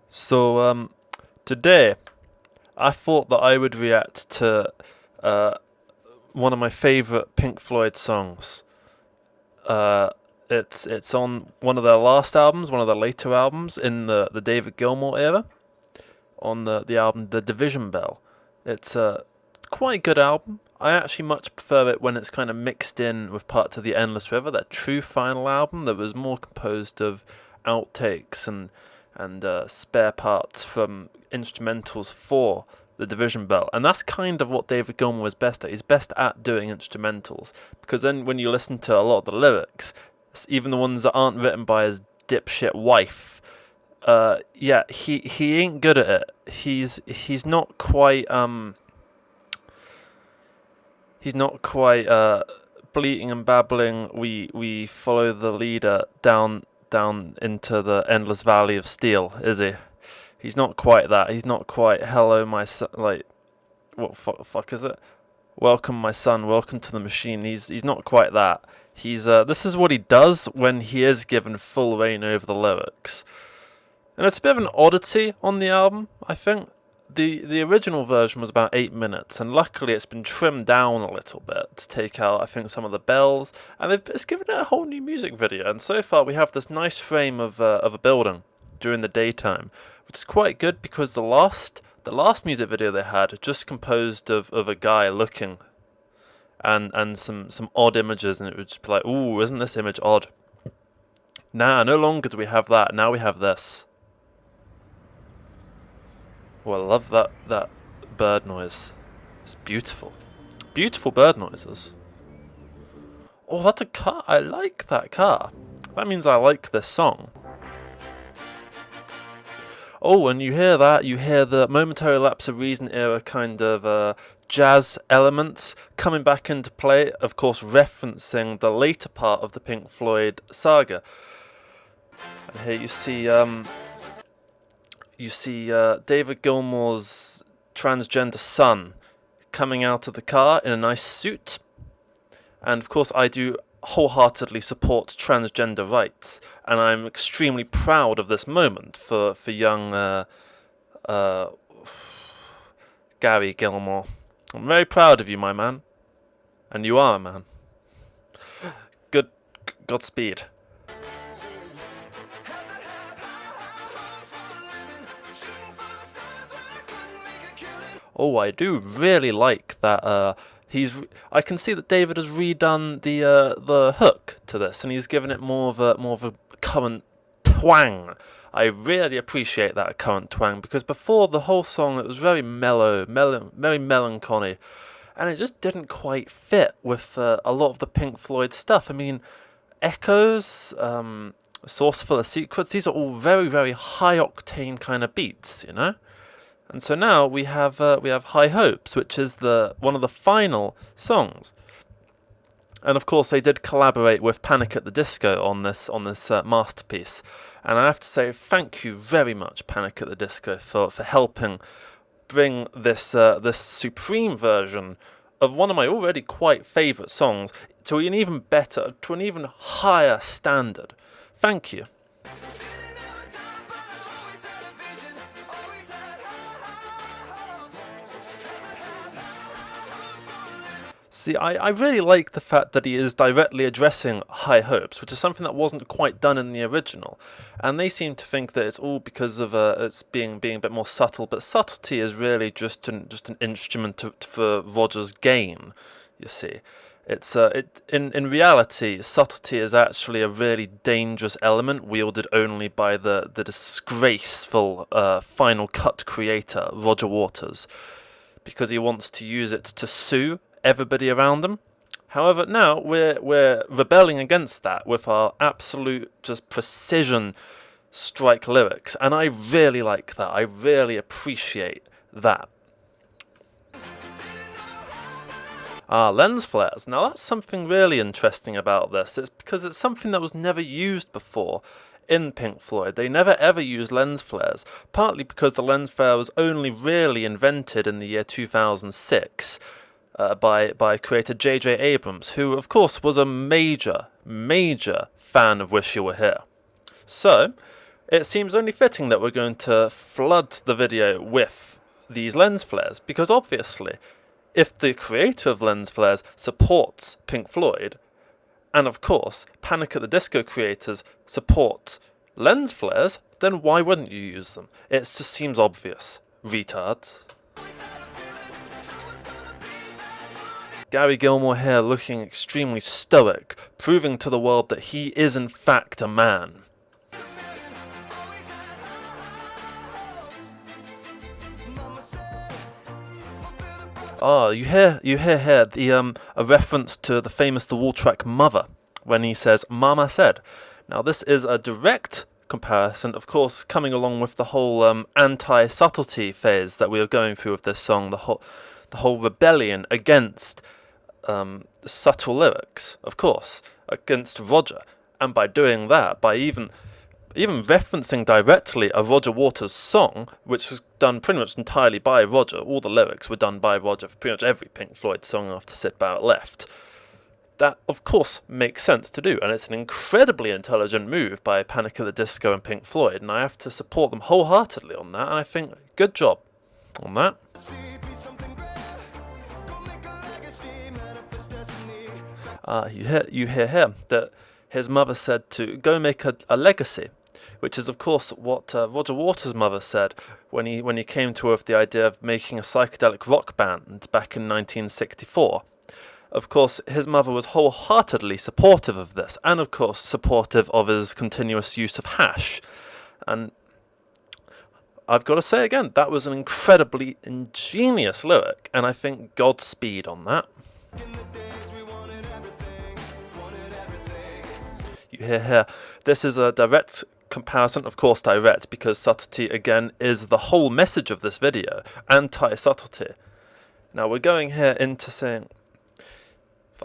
So today I thought that I would react to uh, one of my favorite Pink Floyd songs. Uh, it's on one of their last albums, one of their later albums in the David Gilmour era, on the album The Division Bell. It's a quite good album. I actually much prefer it when it's kind of mixed in with parts of The Endless River, that true final album that was more composed of outtakes and spare parts from instrumentals for the Division Bell. And that's kind of what David Gilmour is best at. He's best at doing instrumentals, because then when you listen to a lot of the lyrics, even the ones that aren't written by his dipshit wife, yeah, he ain't good at it. He's not quite bleating and babbling. We follow the leader down into the endless valley of steel, is he? He's not quite that. He's not quite hello my son, like what fuck is it? Welcome my son, welcome to the machine. He's not quite that. He's this is what he does when he is given full reign over the lyrics. And it's a bit of an oddity on the album, I think. The original version was about 8 minutes, and luckily it's been trimmed down a little bit to take out, I think, some of the bells, and it's given it a whole new music video. And so far we have this nice frame of a building during the daytime, which is quite good, because the last music video they had just composed of a guy looking, and some odd images, and it would just be like, ooh, isn't this image odd? Nah, no longer do we have that. Now we have this. Well, I love that bird noise. It's beautiful. Beautiful bird noises. Oh, that's a car. I like that car. That means I like this song. Oh, and you hear that, you hear the momentary lapse of reason era kind of jazz elements coming back into play, of course referencing the later part of the Pink Floyd saga. And here you see David Gilmour's transgender son coming out of the car in a nice suit. And of course I do wholeheartedly support transgender rights, and I'm extremely proud of this moment for young Gary Gilmour. I'm very proud of you, my man. And you are a man. Godspeed. Oh, I do really like that. I can see that David has redone the hook to this, and he's given it more of a current twang. I really appreciate that current twang, because before the whole song it was very mellow, very melancholy, and it just didn't quite fit with a lot of the Pink Floyd stuff. I mean, Echoes, Source Full of Secrets, these are all very, very high octane kind of beats, you know. And so now we have High Hopes, which is one of the final songs. And of course they did collaborate with Panic at the Disco on this masterpiece. And I have to say thank you very much, Panic at the Disco, for helping bring this supreme version of one of my already quite favourite songs to an even better, to an even higher standard. Thank you. See, I really like the fact that he is directly addressing High Hopes, which is something that wasn't quite done in the original. And they seem to think that it's all because of it's being a bit more subtle, but subtlety is really just an instrument for Roger's gain, you see. It's in reality, subtlety is actually a really dangerous element wielded only by the disgraceful Final Cut creator, Roger Waters, because he wants to use it to sue everybody around them. However, now we're rebelling against that with our absolute just precision strike lyrics, and I really like that. I really appreciate that. Lens flares. Now that's something really interesting about this. It's because it's something that was never used before in Pink Floyd. They never ever used lens flares, partly because the lens flare was only really invented in the year 2006 by creator J.J. Abrams, who of course was a major fan of Wish You Were Here. So it seems only fitting that we're going to flood the video with these lens flares, because obviously, if the creator of lens flares supports Pink Floyd, and of course, Panic at the Disco creators support lens flares, then why wouldn't you use them? It just seems obvious. Retards. Gary Gilmore here looking extremely stoic, proving to the world that he is in fact a man. You hear here the a reference to the famous The Wall track Mother, when he says "Mama said." Now this is a direct comparison, of course, coming along with the whole anti-subtlety phase that we are going through with this song, the whole rebellion against subtle lyrics, of course, against Roger, and by doing that, by even referencing directly a Roger Waters song, which was done pretty much entirely by Roger. All the lyrics were done by Roger for pretty much every Pink Floyd song after Sid Barrett left. That, of course, makes sense to do, and it's an incredibly intelligent move by Panic at the Disco and Pink Floyd, and I have to support them wholeheartedly on that, and I think, good job on that. You hear here that his mother said to go make a legacy, which is of course what Roger Waters' mother said when he came to her with the idea of making a psychedelic rock band back in 1964. Of course, his mother was wholeheartedly supportive of this, and of course supportive of his continuous use of hash. And I've got to say again, that was an incredibly ingenious lyric, and I think Godspeed on that. You hear here, this is a direct comparison, of course direct, because subtlety again is the whole message of this video, anti-subtlety. Now we're going here into saying,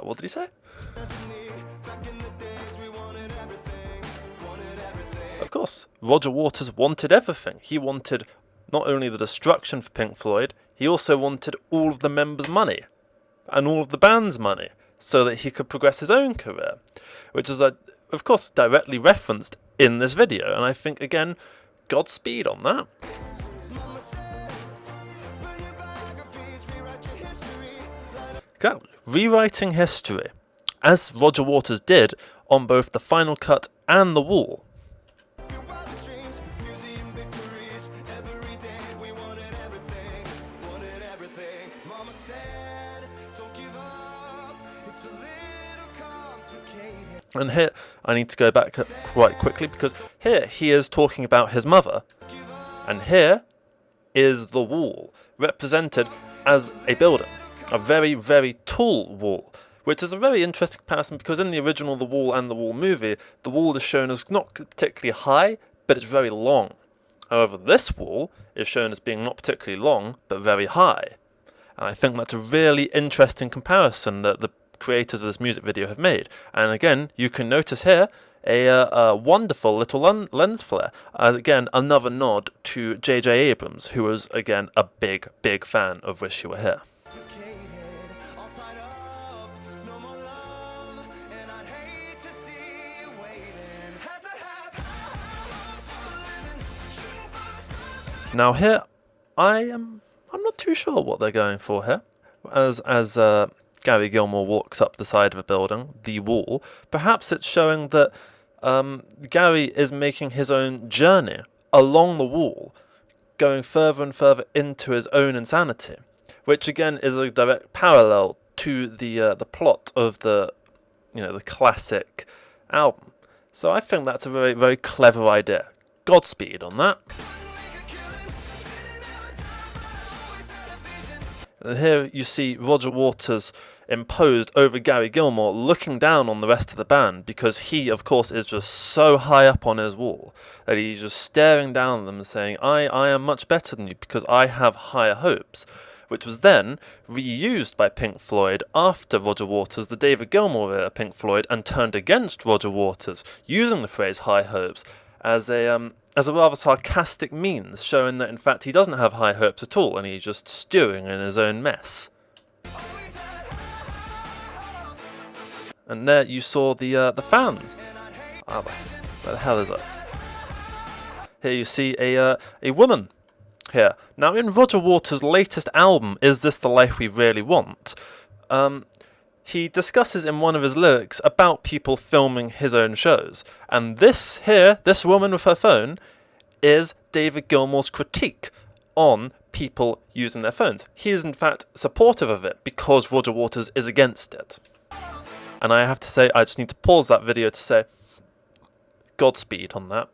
what did he say? Of course, Roger Waters wanted everything. He wanted not only the destruction for Pink Floyd, he also wanted all of the members' money, and all of the band's money, so that he could progress his own career, which is, of course, directly referenced in this video, and I think, again, Godspeed on that. Rewriting history, as Roger Waters did on both the Final Cut and The Wall. And here, I need to go back quite quickly, because here he is talking about his mother, and here is the wall, represented as a building. A very, very tall wall, which is a very interesting comparison, because in the original The Wall and The Wall movie, the wall is shown as not particularly high, but it's very long. However, this wall is shown as being not particularly long, but very high. And I think that's a really interesting comparison that the creators of this music video have made. And again, you can notice here a wonderful little lens flare. Again, another nod to J.J. Abrams, who was, again, a big, big fan of Wish You Were Here. Now here, I'm not too sure what they're going for here. As Gary Gilmore walks up the side of a building, the wall, perhaps it's showing that Gary is making his own journey along the wall, going further and further into his own insanity, which again is a direct parallel to the plot of the classic album. So I think that's a very, very clever idea. Godspeed on that. And here you see Roger Waters imposed over Gary Gilmore, looking down on the rest of the band, because he, of course, is just so high up on his wall that he's just staring down at them and saying, I am much better than you because I have higher hopes, which was then reused by Pink Floyd after Roger Waters, the David Gilmour era Pink Floyd, and turned against Roger Waters, using the phrase high hopes as a rather sarcastic means, showing that in fact he doesn't have high hopes at all and he's just stewing in his own mess. And there you saw the fans. Where the hell is it? Here you see a woman here. Now, in Roger Waters' latest album, Is This the Life We Really Want?, he discusses in one of his lyrics about people filming his own shows. And this woman with her phone, is David Gilmour's critique on people using their phones. He is in fact supportive of it because Roger Waters is against it. And I have to say, I just need to pause that video to say Godspeed on that.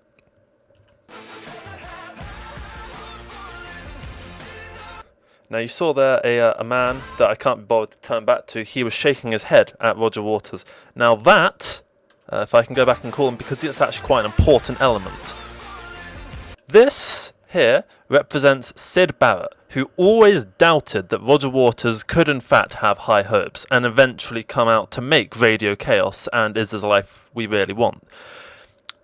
Now you saw there a man that I can't be bothered to turn back to. He was shaking his head at Roger Waters. Now that, if I can go back and call him, because it's actually quite an important element. This here represents Syd Barrett, who always doubted that Roger Waters could in fact have high hopes and eventually come out to make Radio Chaos and Is This the Life We Really Want.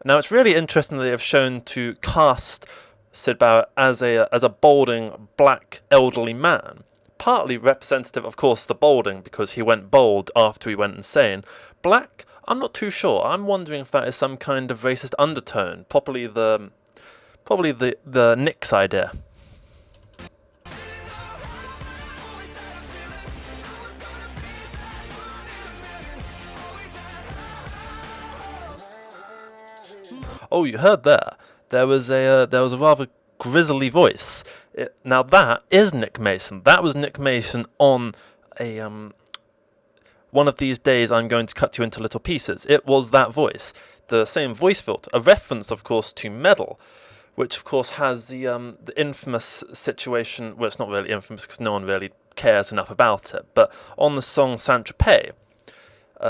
Now it's really interesting that they have shown to cast Syd Barrett as a balding black elderly man, partly representative, of course, the balding because he went bald after he went insane. Black, I'm not too sure. I'm wondering if that is some kind of racist undertone, probably the Knicks idea. Oh, you heard there. There was a rather grisly voice. Now that is Nick Mason. That was Nick Mason on a One of These Days I'm Going to Cut You Into Little Pieces. It was that voice, the same voice filter, a reference, of course, to Meddle, which of course has the infamous situation. Well, it's not really infamous because no one really cares enough about it. But on the song Saint-Tropez,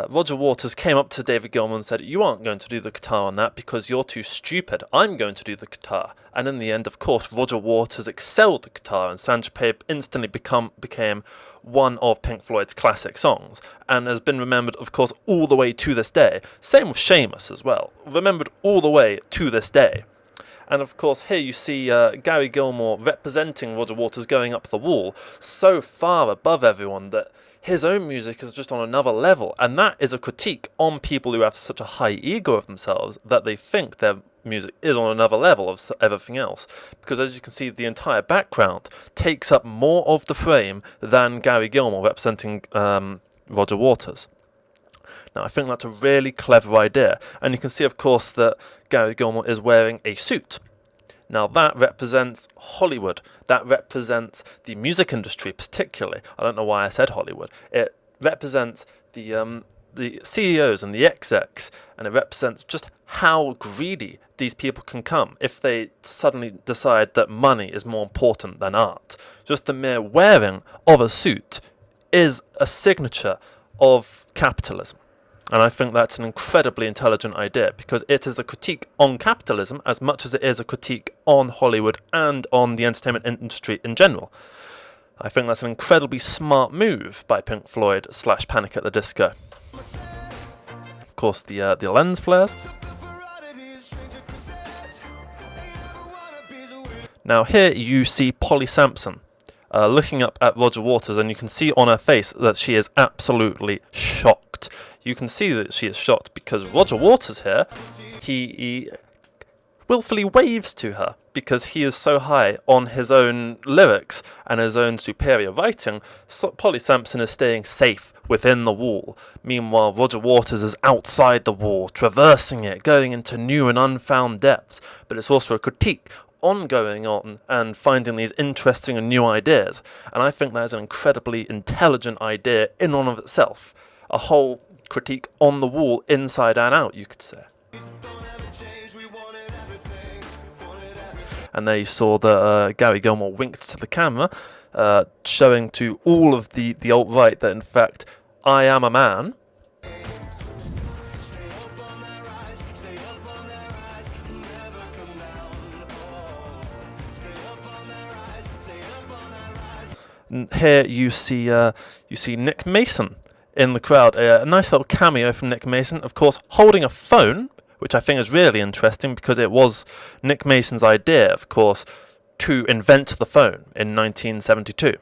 Roger Waters came up to David Gilmour and said, "You aren't going to do the guitar on that because you're too stupid. I'm going to do the guitar." And in the end, of course, Roger Waters excelled the guitar, and Saint-Tropez instantly became one of Pink Floyd's classic songs, and has been remembered, of course, all the way to this day. Same with Seamus as well, remembered all the way to this day. And of course, here you see Gary Gilmour representing Roger Waters going up the wall, so far above everyone that his own music is just on another level, and that is a critique on people who have such a high ego of themselves that they think their music is on another level of everything else. Because as you can see, the entire background takes up more of the frame than Gary Gilmour representing Roger Waters. Now, I think that's a really clever idea, and you can see, of course, that Gary Gilmour is wearing a suit. Now that represents Hollywood. That represents the music industry particularly. I don't know why I said Hollywood. It represents the CEOs and the execs, and it represents just how greedy these people can come if they suddenly decide that money is more important than art. Just the mere wearing of a suit is a signature of capitalism. And I think that's an incredibly intelligent idea because it is a critique on capitalism as much as it is a critique on Hollywood and on the entertainment industry in general. I think that's an incredibly smart move by Pink Floyd / Panic at the Disco. Of course, the lens flares. Now here you see Polly Sampson looking up at Roger Waters, and you can see on her face that she is absolutely shocked. You can see that she is shocked because Roger Waters here, he willfully waves to her because he is so high on his own lyrics and his own superior writing. So Polly Sampson is staying safe within the wall. Meanwhile, Roger Waters is outside the wall, traversing it, going into new and unfound depths. But it's also a critique on going on and finding these interesting and new ideas. And I think that is an incredibly intelligent idea in and of itself. A whole critique on the wall, inside and out, you could say. And there you saw that Gary Gilmour winked to the camera, showing to all of the alt-right that in fact, I am a man. And here you see Nick Mason in the crowd, a nice little cameo from Nick Mason, of course, holding a phone, which I think is really interesting because it was Nick Mason's idea, of course, to invent the phone in 1972.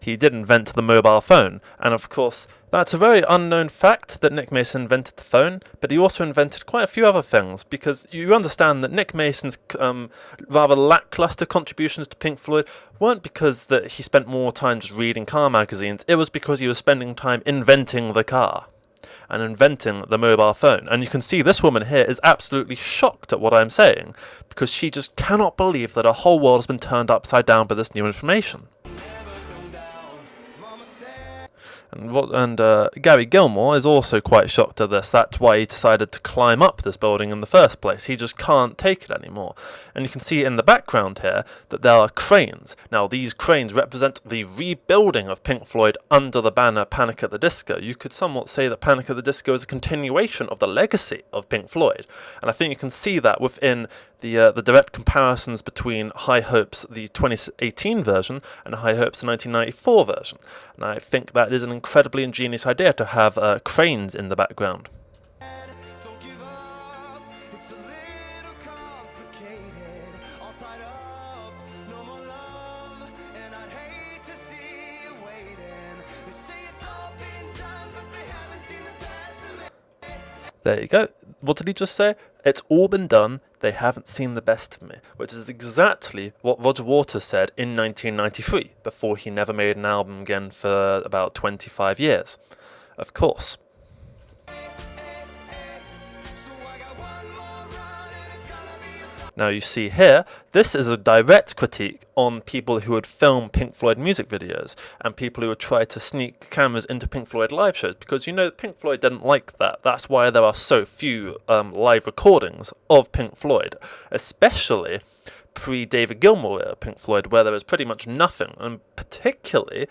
he did invent the mobile phone. And of course, that's a very unknown fact that Nick Mason invented the phone, but he also invented quite a few other things, because you understand that Nick Mason's rather lackluster contributions to Pink Floyd weren't because that he spent more time just reading car magazines, it was because he was spending time inventing the car and inventing the mobile phone. And you can see this woman here is absolutely shocked at what I'm saying, because she just cannot believe that her whole world has been turned upside down by this new information. And Gary Gilmore is also quite shocked at this. That's why he decided to climb up this building in the first place. He just can't take it anymore. And you can see in the background here that there are cranes. Now, these cranes represent the rebuilding of Pink Floyd under the banner Panic at the Disco. You could somewhat say that Panic at the Disco is a continuation of the legacy of Pink Floyd. And I think you can see that within the direct comparisons between High Hopes, the 2018 version, and High Hopes, the 1994 version. And I think that is an incredibly ingenious idea to have cranes in the background. There you go. What did he just say? It's all been done, they haven't seen the best of me. Which is exactly what Roger Waters said in 1993, before he never made an album again for about 25 years. Of course. Now you see here, this is a direct critique on people who would film Pink Floyd music videos and people who would try to sneak cameras into Pink Floyd live shows, because you know Pink Floyd didn't like that. That's why there are so few live recordings of Pink Floyd, especially pre-David Gilmour era Pink Floyd, where there is pretty much nothing, and particularly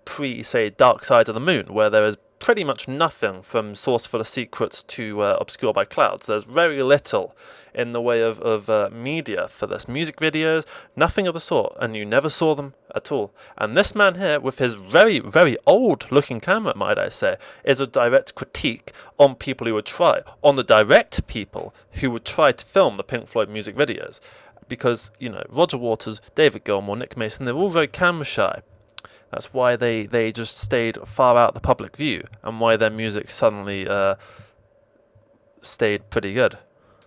pre, say, Dark Side of the Moon, where there is pretty much nothing from Source Full of Secrets to Obscured by Clouds. There's very little in the way of media for this. Music videos, nothing of the sort, and you never saw them at all. And this man here, with his very, very old-looking camera, might I say, is a direct critique on people who would try, on the direct people who would try to film the Pink Floyd music videos. Because, you know, Roger Waters, David Gilmour, Nick Mason, they're all very camera shy. That's why they just stayed far out of the public view, and why their music suddenly stayed pretty good,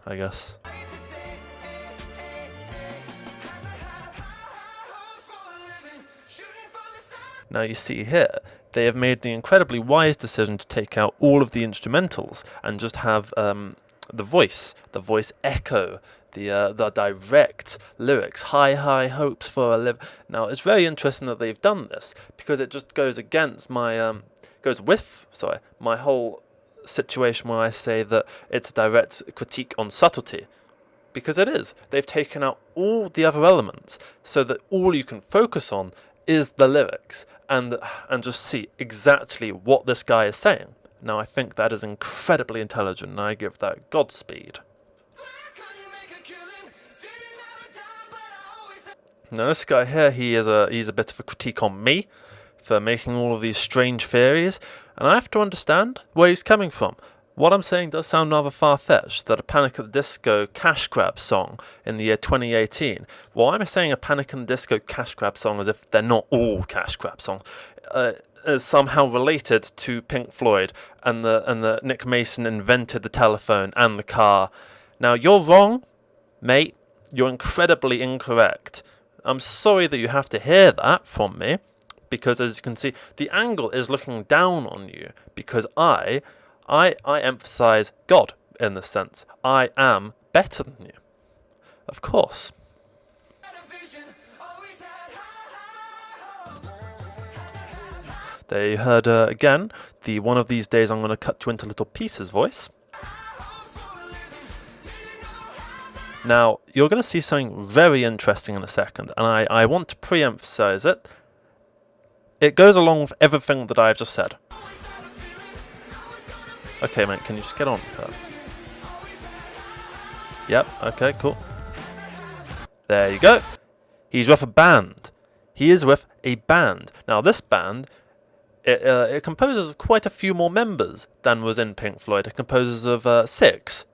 I guess. Now you see here, they have made the incredibly wise decision to take out all of the instrumentals and just have the voice echo the direct lyrics, high hopes for a live. Now it's very interesting that they've done this, because it just goes against my my whole situation where I say that it's a direct critique on subtlety, because it is. They've taken out all the other elements so that all you can focus on is the lyrics and just see exactly what this guy is saying. Now I think that is incredibly intelligent, and I give that Godspeed. Now this guy here, he's a bit of a critique on me for making all of these strange theories, and I have to understand where he's coming from. What I'm saying does sound rather far-fetched, that a Panic at the Disco cash grab song in the year 2018. Why am I saying a Panic at the Disco cash grab song as if they're not all cash grab songs? Is somehow related to Pink Floyd and the Nick Mason invented the telephone and the car. Now you're wrong, mate. You're incredibly incorrect. I'm sorry that you have to hear that from me, because as you can see, the angle is looking down on you, because I emphasize God in this sense. I am better than you. Of course. There you heard again the "one of these days I'm going to cut you into little pieces" voice. Now, you're going to see something very interesting in a second, and I want to pre-emphasize it. It goes along with everything that I've just said. Okay, mate, can you just get on with that? Yep, okay, cool. There you go. He's with a band. He is with a band. Now, this band, it composes of quite a few more members than was in Pink Floyd. It composes of 6.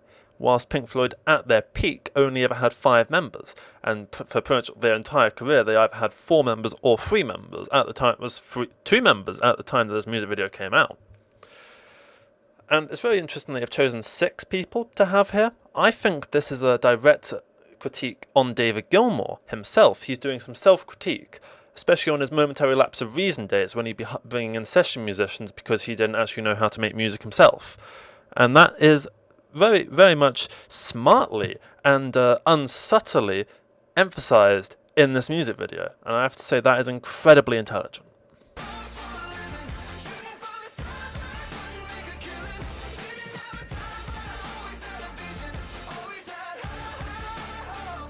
whilst Pink Floyd at their peak only ever had 5 members, and for pretty much their entire career they either had 4 members or 3 members. At the time it was 2 members at the time that this music video came out. And it's very interesting they have chosen 6 people to have here. I think this is a direct critique on David Gilmour himself. He's doing some self-critique, especially on his momentary lapse of reason days when he'd be bringing in session musicians because he didn't actually know how to make music himself. And that is very, very much smartly and unsubtly emphasized in this music video. And I have to say that is incredibly intelligent.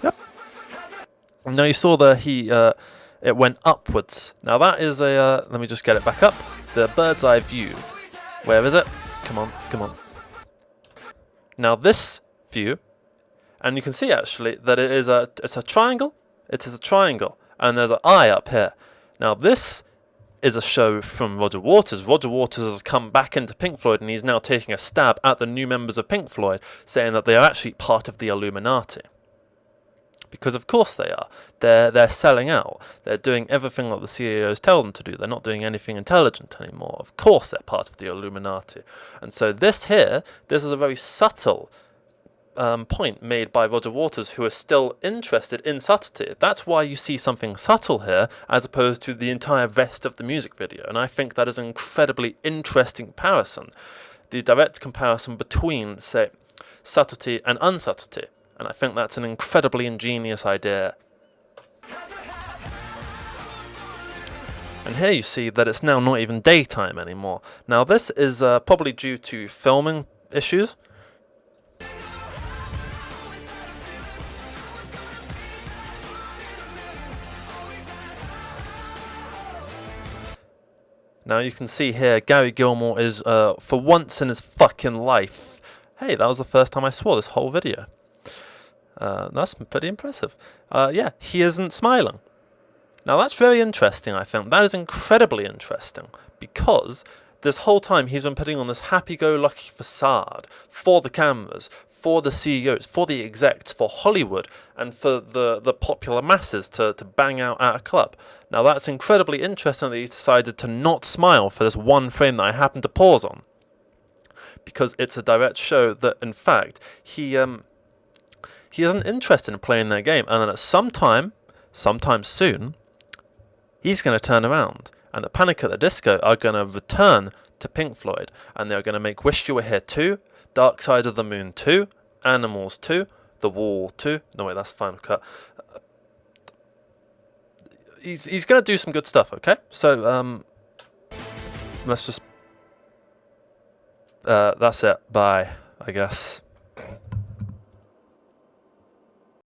Yep. Now you saw that it went upwards. Now that is a, let me just get it back up, the bird's eye view. Where is it? Come on, come on. Now this view, and you can see actually that it's a triangle. It is a triangle, and there's an eye up here. Now this is a show from Roger Waters. Roger Waters has come back into Pink Floyd, and he's now taking a stab at the new members of Pink Floyd, saying that they are actually part of the Illuminati. Because of course they are. They're selling out. They're doing everything that the CEOs tell them to do. They're not doing anything intelligent anymore. Of course they're part of the Illuminati. And so this is a very subtle point made by Roger Waters, who is still interested in subtlety. That's why you see something subtle here, as opposed to the entire rest of the music video. And I think that is an incredibly interesting comparison. The direct comparison between, say, subtlety and unsubtlety. And I think that's an incredibly ingenious idea. And here you see that it's now not even daytime anymore. Now this is probably due to filming issues. Now you can see here Gary Gilmour is, for once in his fucking life, hey, that was the first time I saw this whole video. That's pretty impressive. Yeah, he isn't smiling. Now that's very interesting, I think. That is incredibly interesting, because this whole time he's been putting on this happy-go-lucky facade for the cameras, for the CEOs, for the execs, for Hollywood, and for the popular masses to bang out at a club. Now that's incredibly interesting that he's decided to not smile for this one frame that I happened to pause on, because it's a direct show that, in fact, he isn't interested in playing their game, and then at sometime soon, he's going to turn around, and the Panic at the Disco are going to return to Pink Floyd, and they're going to make Wish You Were Here 2, Dark Side of the Moon 2, Animals 2, The Wall 2. No, wait, that's Final Cut. He's going to do some good stuff, okay? So, let's just... that's it. Bye, I guess.